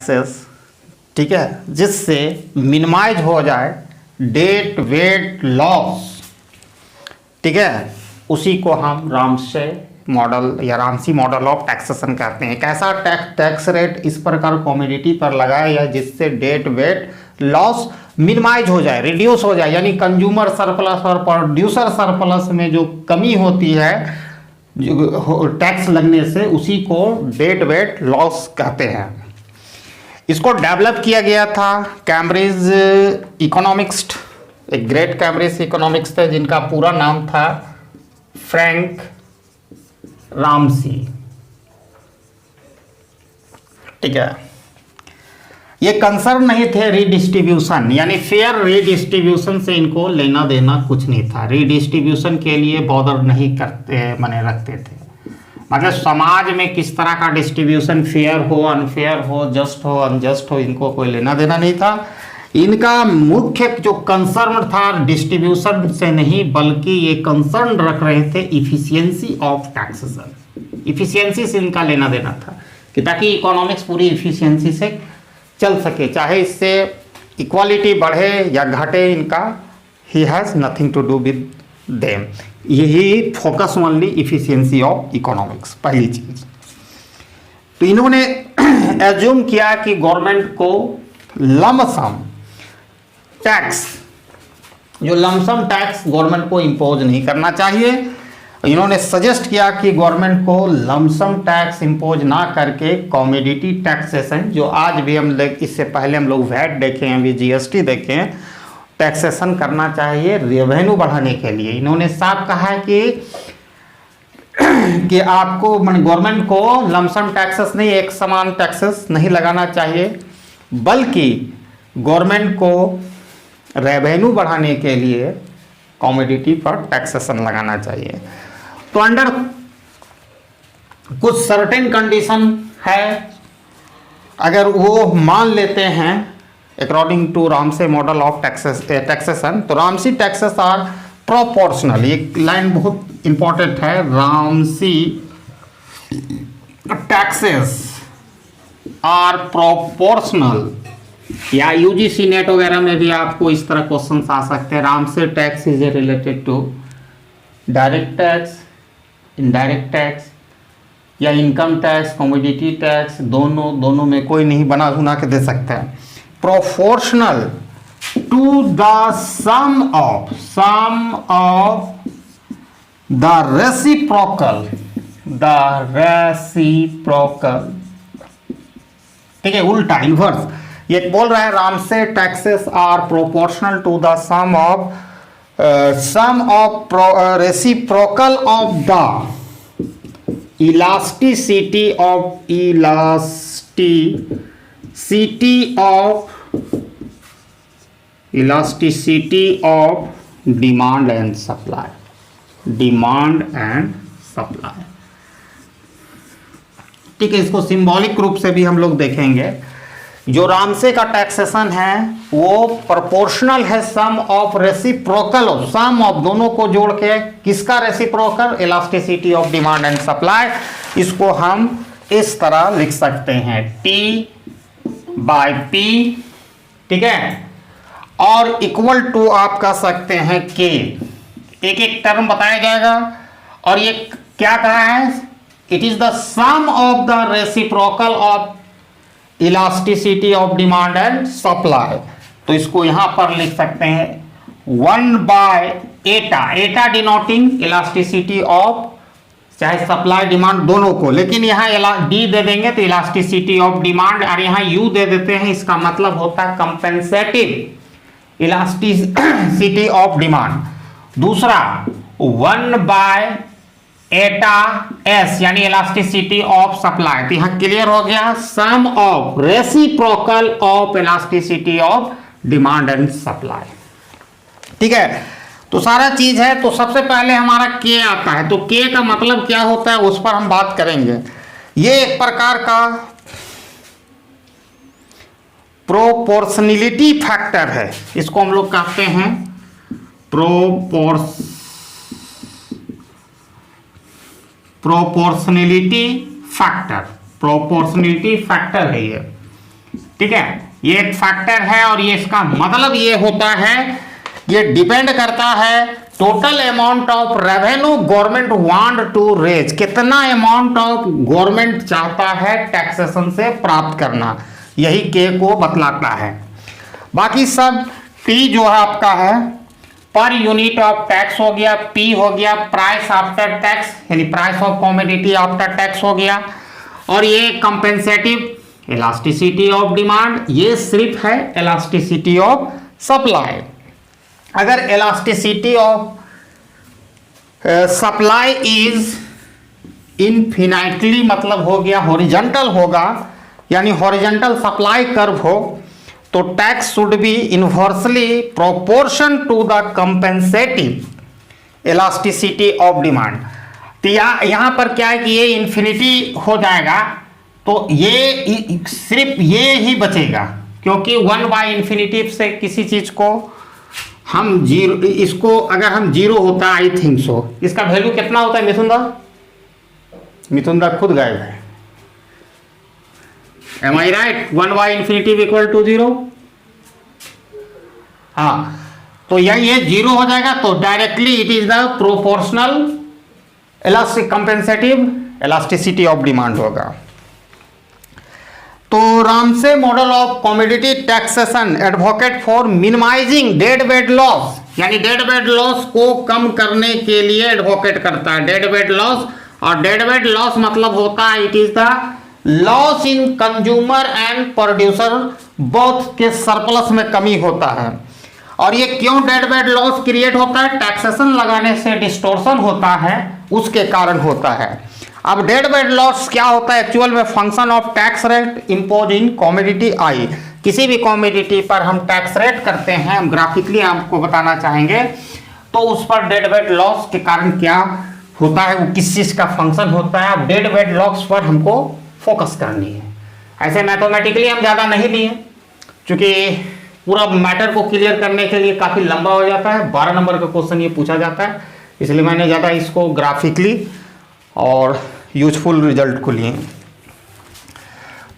Taxes, ठीक है, जिससे मिनिमाइज हो जाए डेट वेट लॉस, ठीक है, उसी को हम रामसे मॉडल या रामसी मॉडल ऑफ टैक्सेशन कहते हैं। कैसा टैक्स रेट इस प्रकार कमोडिटी पर लगाया या जिससे डेट वेट लॉस मिनिमाइज हो जाए, रिड्यूस हो जाए, यानी कंज्यूमर सरप्लस और प्रोड्यूसर सरप्लस में जो कमी होती है टैक्स लगने से, उसी को डेट वेट लॉस कहते हैं। इसको डेवलप किया गया था कैम्ब्रिज इकोनॉमिस्ट, एक ग्रेट कैम्ब्रिज इकोनॉमिक्स थे जिनका पूरा नाम था फ्रैंक रामसी, ठीक है। ये कंसर्न नहीं थे रीडिस्ट्रीब्यूशन, यानी फेयर रीडिस्ट्रीब्यूशन से इनको लेना देना कुछ नहीं था, रीडिस्ट्रीब्यूशन के लिए बॉदर नहीं करते माने रखते थे, मतलब समाज में किस तरह का डिस्ट्रीब्यूशन फेयर हो अनफेयर हो जस्ट हो अनजस्ट हो, इनको कोई लेना देना नहीं था। इनका मुख्य जो कंसर्न था डिस्ट्रीब्यूशन से नहीं, बल्कि ये कंसर्न रख रहे थे इफिशियंसी ऑफ टैक्सेशन, इफिशियंसी से इनका लेना देना था कि ताकि इकोनॉमिक्स पूरी इफिशियंसी से चल सके, चाहे इससे इक्वालिटी बढ़े या घटे, इनका ही has nothing to do with them, यही focus only efficiency of economics, पहली चीज। तो इन्होंने एज्यूम किया कि गवर्नमेंट को लमसम टैक्स, जो लमसम टैक्स गवर्नमेंट को इम्पोज नहीं करना चाहिए। इन्होंने सजेस्ट किया कि गवर्नमेंट को लमसम टैक्स इम्पोज ना करके कॉमोडिटी टैक्सेशन, जो आज भी हम लोग, इससे पहले हम लोग वैट देखे हैं, अभी जीएसटी देखे हैं, टैक्सेशन करना चाहिए रेवेन्यू बढ़ाने के लिए। इन्होंने साफ कहा है कि आपको गवर्नमेंट को लमसम टैक्सेस नहीं, एक समान टैक्सेस नहीं लगाना चाहिए, बल्कि गवर्नमेंट को रेवेन्यू बढ़ाने के लिए कमोडिटी पर टैक्सेशन लगाना चाहिए। तो अंडर कुछ सर्टेन कंडीशन है, अगर वो मान लेते हैं according to Ramsey model of taxation, तो रामसी टैक्सेस आर प्रोपोर्शनल, ये लाइन बहुत इंपॉर्टेंट है, रामसी टैक्सेस आर प्रोपोर्शनल, या यूजीसी नेट वगैरह में भी आपको इस तरह क्वेश्चन आ सकते हैं। Ramsey tax is related to direct tax, indirect tax या इनकम टैक्स, कमोडिटी टैक्स, दोनों में कोई नहीं बना सुना के दे सकता है। Proportional to the sum of the reciprocal, ठीक है, उल्टा इनवर्स, ये बोल रहा है Ramsey taxes are proportional to the sum of reciprocal of the elasticity of demand and supply, ठीक है। इसको सिंबॉलिक रूप से भी हम लोग देखेंगे। जो रामसे का टैक्सेशन है वो प्रोपोर्शनल है सम ऑफ रेसिप्रोकल, सम ऑफ दोनों को जोड़ के, किसका reciprocal, elasticity of demand and supply. इसको हम इस तरह लिख सकते हैं T/P, ठीक है, और इक्वल टू आप कह सकते हैं K, एक एक टर्म बताया जाएगा। और ये क्या कहा है, it is the sum of the reciprocal of elasticity of demand and supply. तो इसको यहां पर लिख सकते हैं 1/eta, eta denoting elasticity of चाहे सप्लाई डिमांड दोनों को, लेकिन यहां डी दे देंगे तो इलास्टिसिटी ऑफ डिमांड, और यहां यू दे देते हैं, इसका मतलब होता है कंपेंसेटिव इलास्टिसिटी ऑफ डिमांड। दूसरा 1/eta s यानी इलास्टिसिटी ऑफ सप्लाई। तो यहां क्लियर हो गया, sum of reciprocal of elasticity of demand and supply, ठीक है। तो सारा चीज है। तो सबसे पहले हमारा के आता है, तो के का मतलब क्या होता है उस पर हम बात करेंगे। ये एक प्रकार का प्रोपोर्शनलिटी फैक्टर है, इसको हम लोग कहते हैं प्रोपोर्शनलिटी फैक्टर है ये। ठीक है, ये एक फैक्टर है और ये इसका मतलब ये होता है, ये डिपेंड करता है total amount of revenue government want to raise, कितना अमाउंट ऑफ गवर्नमेंट चाहता है टैक्सेशन से प्राप्त करना, यही के को बतलाता है। बाकी सब टी जो है आपका है पर यूनिट ऑफ टैक्स हो गया, पी हो गया प्राइस आफ्टर टैक्स यानी price of commodity after tax हो गया, और ये कंपेंसेटिव इलास्टिसिटी ऑफ डिमांड, ये सिर्फ है इलास्टिसिटी ऑफ सप्लाई। अगर elasticity of supply is infinitely मतलब हो गया हॉरिजॉन्टल होगा, यानी हॉरिजॉन्टल सप्लाई कर्व हो, तो tax should be inversely proportion to the compensative elasticity of demand. तो यहाँ पर क्या है कि ये इन्फिनिटी हो जाएगा, तो ये सिर्फ ये ही बचेगा, क्योंकि 1/इन्फिनिटी से किसी चीज को हम जीरो, इसको अगर हम जीरो होता आई थिंक सो, इसका वैल्यू कितना होता है मिथुन दा खुद गायब है, एम आई राइट, 1/इन्फिनिटी इक्वल टू 0। हाँ, तो ये जीरो हो जाएगा, तो directly it is the proportional elastic compensative elasticity of demand होगा। तो Ramsey model of commodity taxation advocate for minimising dead weight loss, यानी डेड वेट लॉस को कम करने के लिए एडवोकेट करता है, डेड वेट लॉस। और डेड वेट लॉस मतलब होता है it is the loss in consumer and producer both के सरप्लस में कमी होता है। और ये क्यों डेड वेट लॉस क्रिएट होता है? टैक्सेशन लगाने से डिस्टोर्शन होता है, उसके कारण होता है। अब डेड वेट लॉस क्या होता है? एक्चुअल में function of tax rate impose in commodity आई। किसी भी कॉमोडिटी पर हम टैक्स रेट करते हैं, हम ग्राफिकली आपको बताना चाहेंगे, तो उस पर डेड वेट लॉस के कारण क्या होता है, वो किस चीज का फंक्शन होता है। अब डेड वेट लॉस पर हमको फोकस करनी है। ऐसे मैथमेटिकली हम ज़्यादा नहीं लिए, क्योंकि पूरा मैटर को क्लियर करने के लिए काफ़ी लंबा हो जाता है, 12 नंबर का क्वेश्चन ये पूछा जाता है, इसलिए मैंने ज़्यादा इसको ग्राफिकली और यूजफुल रिजल्ट को लिए।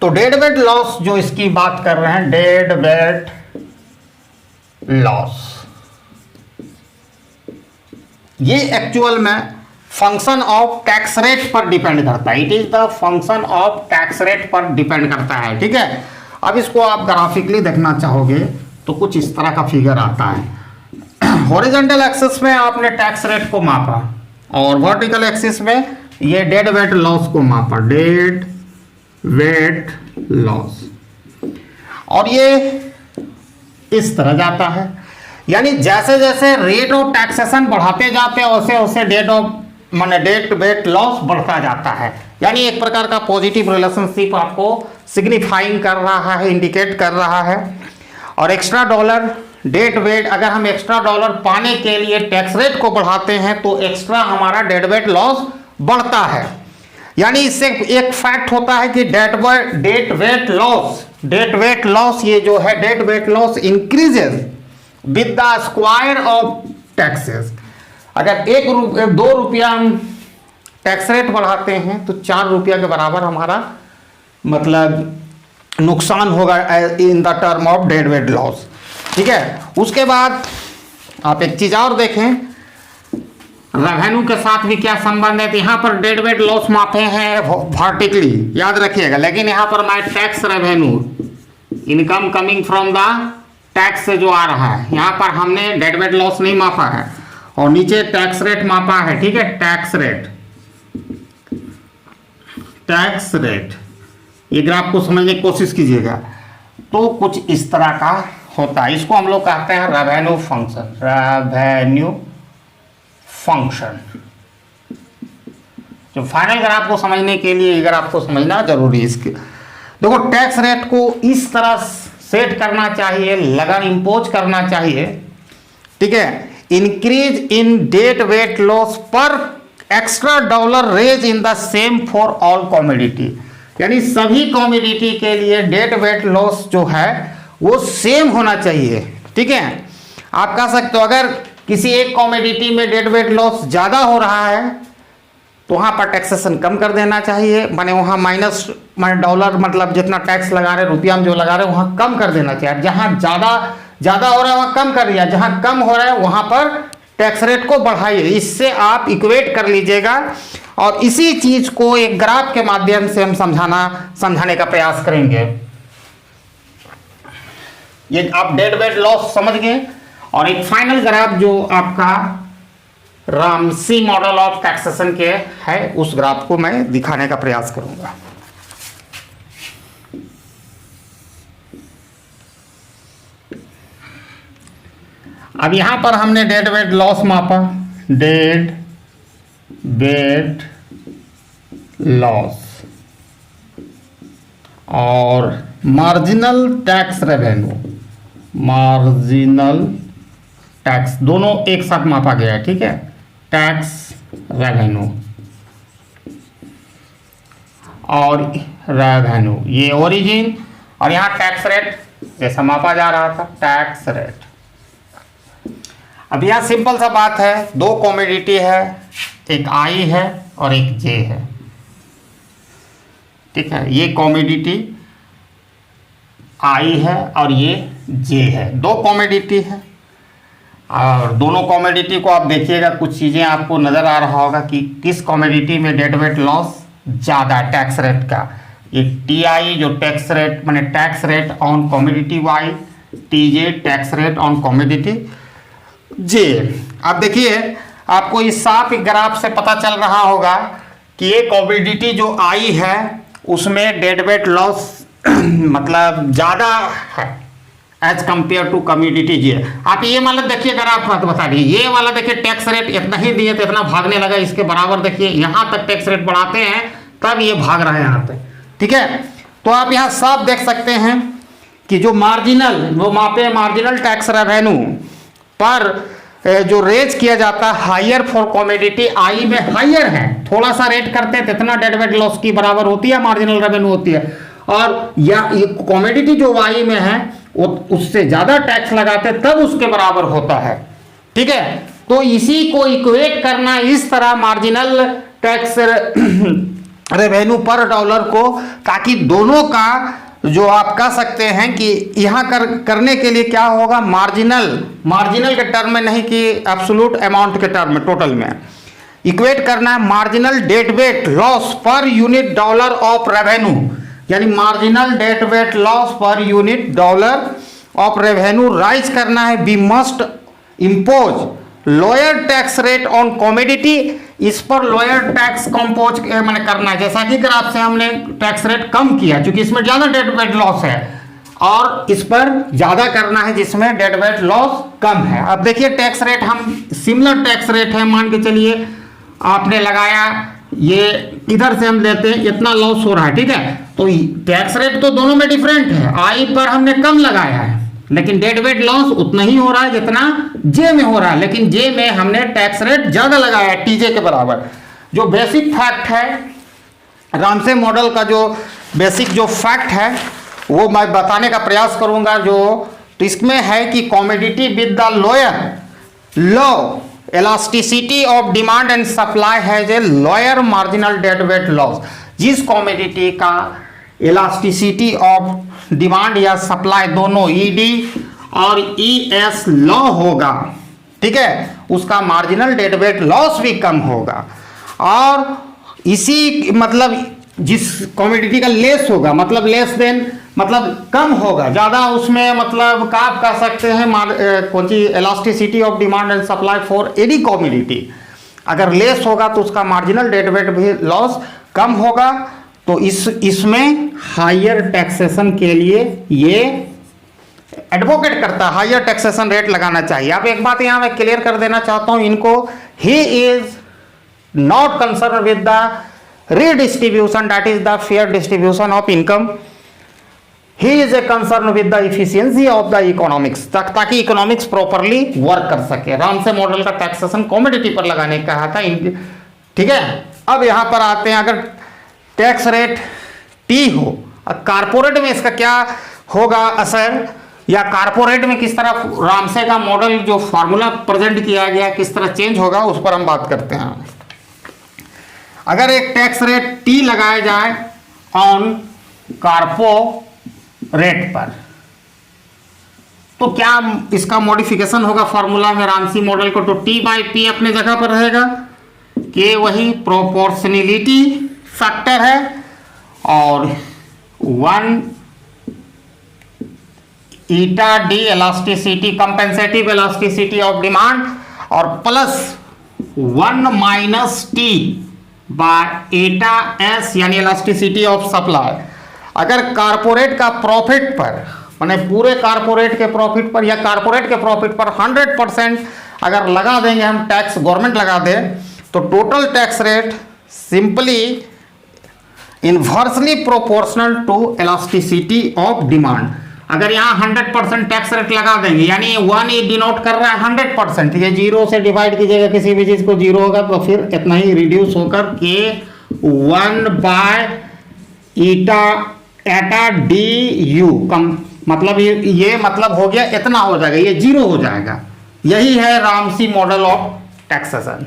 तो डेड वेट लॉस जो इसकी बात कर रहे हैं, डेड वेट लॉस, ये एक्चुअल में फंक्शन ऑफ टैक्स रेट पर डिपेंड करता है। It is the function of tax rate पर डिपेंड करता है, ठीक है। अब इसको आप ग्राफिकली देखना चाहोगे तो कुछ इस तरह का फिगर आता है। हॉरिजॉन्टल एक्सिस में आपने टैक्स रेट को मापा और वर्टिकल एक्सिस में ये डेड वेट लॉस को मापा, डेड वेट लॉस, और ये इस तरह जाता है। यानी जैसे जैसे रेट ऑफ टैक्सेशन बढ़ाते जाते हैं वैसे वैसे डेड वेट लॉस बढ़ता जाता है। यानी एक प्रकार का पॉजिटिव रिलेशनशिप आपको सिग्निफाइंग कर रहा है, इंडिकेट कर रहा है। और एक्स्ट्रा डॉलर डेड वेट, अगर हम एक्स्ट्रा डॉलर पाने के लिए टैक्स रेट को बढ़ाते हैं तो एक्स्ट्रा हमारा डेड वेट लॉस बढ़ता है। यानी इससे एक फैक्ट होता है कि डेड वेट लॉस ये जो है dead weight loss increases with the square of taxes. अगर 2 रुपया हम टैक्स रेट बढ़ाते हैं तो 4 रुपया के बराबर हमारा मतलब नुकसान होगा in the term of dead weight loss, ठीक है। उसके बाद आप एक चीज और देखें, रेवेन्यू के साथ भी क्या संबंध है। तो यहाँ पर डेड वेट लॉस मापे हैं वर्टिकली, याद रखिएगा, लेकिन यहाँ पर मैं tax revenue, income coming from the tax से जो आ रहा है, यहाँ पर हमने डेड वेट लॉस नहीं मापा है और नीचे टैक्स रेट मापा है, ठीक है। टैक्स रेट ये ग्राफ को समझने की कोशिश कीजिएगा। तो कुछ इस तरह का होता है, इसको हम लोग कहते हैं रेवेन्यू फंक्शन। जो फाइनल ग्राफ को समझने के लिए अगर आपको समझना जरूरी है इसके, देखो टैक्स रेट को इस तरह सेट करना चाहिए, लगन इंपोज करना चाहिए, ठीक है। Increase in dead weight loss पर extra dollar raise in the same for all commodity. यानी सभी कॉमोडिटी के लिए डेड वेट लॉस जो है वो सेम होना चाहिए, ठीक है। आप कह सकते हो अगर किसी एक कॉमोडिटी में डेड वेट लॉस ज़्यादा हो रहा है तो वहाँ पर टैक्सेशन कम कर देना चाहिए, माने वहाँ माइनस माने डॉलर मतलब जितना टैक्स लगा रहे रुपया में जो लगा रहे वहाँ कम कर देना चाहिए। जहाँ ज़्यादा हो रहा है वहाँ कम कर दिया, जहाँ कम हो रहा है वहाँ पर टैक्स रेट को बढ़ाइए। इससे आप इक्वेट कर लीजिएगा और इसी चीज़ को एक ग्राफ के माध्यम से हम समझाने का प्रयास करेंगे। ये आप डेड वेट लॉस समझ गए और एक फाइनल ग्राफ जो आपका रामसी मॉडल ऑफ टैक्सेशन के है उस ग्राफ को मैं दिखाने का प्रयास करूंगा। अब यहां पर हमने डेड वेट लॉस मापा, डेड वेट लॉस और marginal tax revenue, marginal tax दोनों एक साथ मापा गया है, ठीक है। टैक्स रेवेन्यू और रेवेन्यू ये ओरिजिन और यहाँ टैक्स रेट जैसा मापा जा रहा था, टैक्स रेट। अब यहाँ सिंपल सा बात है, दो कॉमोडिटी है, एक आई है और एक जे है, ठीक है। ये कॉमोडिटी आई है और ये जे है, दो कॉमोडिटी है और दोनों कॉमोडिटी को आप देखिएगा, कुछ चीज़ें आपको नज़र आ रहा होगा कि किस कॉमोडिटी में डेड वेट लॉस ज़्यादा टैक्स रेट का। ये टी आई जो टैक्स रेट माने tax rate on commodity Y, T J tax rate on commodity J. आप देखिए आपको इस साफ ग्राफ से पता चल रहा होगा कि ये कॉमोडिटी जो आई है उसमें डेड वेट लॉस मतलब ज़्यादा है एज कंपेयर टू कम्युनिटी जी। आप ये मतलब देखिए अगर आप बात बता दीजिए, ये वाला देखिए टैक्स रेट इतना ही दिए तो इतना भागने लगा, इसके बराबर देखिए यहाँ तक टैक्स रेट बढ़ाते हैं तब ये भाग रहा है यहाँ पे, ठीक है। तो आप यहाँ साफ देख सकते हैं कि जो मार्जिनल वो मापे मार्जिनल टैक्स रेवेन्यू पर जो रेज किया जाता है हायर फॉर कॉमोडिटी आई में हायर है, थोड़ा सा रेट करते हैं तो इतना डेड वेट लॉस की बराबर होती है, मार्जिनल रेवेन्यू होती है। और या ये कॉमोडिटी जो वाई में है वो उससे ज्यादा टैक्स लगाते तब उसके बराबर होता है, ठीक है। तो इसी को इक्वेट करना इस तरह मार्जिनल टैक्स रेवेन्यू पर डॉलर को, ताकि दोनों का जो आप कह सकते हैं कि यहाँ करने के लिए क्या होगा, मार्जिनल के टर्म में नहीं कि एब्सोल्यूट अमाउंट के टर्म में, टोटल में इक्वेट करना है marginal dead weight loss per unit dollar of revenue, यानी marginal dead weight loss per unit dollar of revenue rise करना है। We must impose lower tax rate on commodity, इस पर लोअर टैक्स कंपोज मैंने करना है, जैसा कि ग्राफ से हमने टैक्स रेट कम किया क्योंकि इसमें ज्यादा डेड वेट लॉस है, और इस पर ज्यादा करना है जिसमें डेड वेट लॉस कम है। अब देखिए टैक्स रेट हम सिमिलर टैक्स रेट है, मान के चलिए आपने लगाया, ये इधर से हम लेते हैं इतना लॉस हो रहा है, ठीक है। तो टैक्स रेट तो दोनों में डिफरेंट है, आई पर हमने कम लगाया है लेकिन डेड वेट लॉस उतना ही हो रहा है जितना जे में हो रहा है, लेकिन जे में हमने टैक्स रेट ज्यादा लगाया है टीजे के बराबर। जो बेसिक फैक्ट है रामसे मॉडल का, जो बेसिक जो फैक्ट है वो मैं बताने का प्रयास करूंगा। जो तो इसमें है कि commodity with the lower low elasticity of demand and supply has a lower marginal dead weight loss। जिस कॉमोडिटी का elasticity of demand या सप्लाई दोनों ED और ES लो होगा, ठीक है, उसका मार्जिनल डेड वेट लॉस भी कम होगा। और इसी मतलब जिस कॉमोडिटी का लेस होगा, मतलब लेस देन मतलब कम होगा, ज़्यादा उसमें मतलब का आप कह सकते हैं कौन सी elasticity of demand and supply for any commodity अगर लेस होगा तो उसका मार्जिनल डेड वेट भी लॉस कम होगा। तो इसमें हायर टैक्सेशन के लिए ये एडवोकेट करता है, हायर टैक्सेशन रेट लगाना चाहिए। अब एक बात यहाँ मैं क्लियर कर देना चाहता हूँ इनको, he is not concern with the redistribution, that is the fair distribution of income, he is a concern with the efficiency of the economics, ताकि इकोनॉमिक्स प्रॉपरली वर्क कर सके। रामसे मॉडल का टैक्सेशन कॉमोडिटी पर लगाने का कहा था, ठीक है। अब यहाँ पर आते हैं, अगर टैक्स रेट टी हो, कारपोरेट में इसका क्या होगा असर, या कारपोरेट में किस तरह रामसे का मॉडल जो फॉर्मूला प्रेजेंट किया गया किस तरह चेंज होगा, उस पर हम बात करते हैं। अगर एक टैक्स रेट टी लगाया जाए ऑन कारपोरेट पर, तो क्या इसका मॉडिफिकेशन होगा फॉर्मूला में रामसी मॉडल को, तो टी बाई पी अपने जगह पर रहेगा, के वही प्रोपोर्शनलिटी फैक्टर है और 1 eta D elasticity compensative elasticity of demand और plus 1 minus T by eta S यानी इलास्टिसिटी ऑफ सप्लाई। अगर कारपोरेट का प्रॉफिट पर माने पूरे कारपोरेट के प्रॉफिट पर या कारपोरेट के प्रॉफिट पर 100% अगर लगा देंगे हम टैक्स, गवर्नमेंट लगा दे, तो total tax rate simply inversely proportional to elasticity of demand. अगर यहाँ 100% टैक्स रेट लगा देंगे यानी 1 ये डिनोट कर रहा है 100%, ये 0 से डिवाइड कीजिएगा किसी भी चीज को 0 होगा तो फिर इतना ही रिड्यूस होकर के 1 bye Etah D you come, मतलब ये मतलब हो गया इतना हो जाएगा, ये 0 हो जाएगा। यही है रामसी मॉडल ऑफ टैक्सेशन।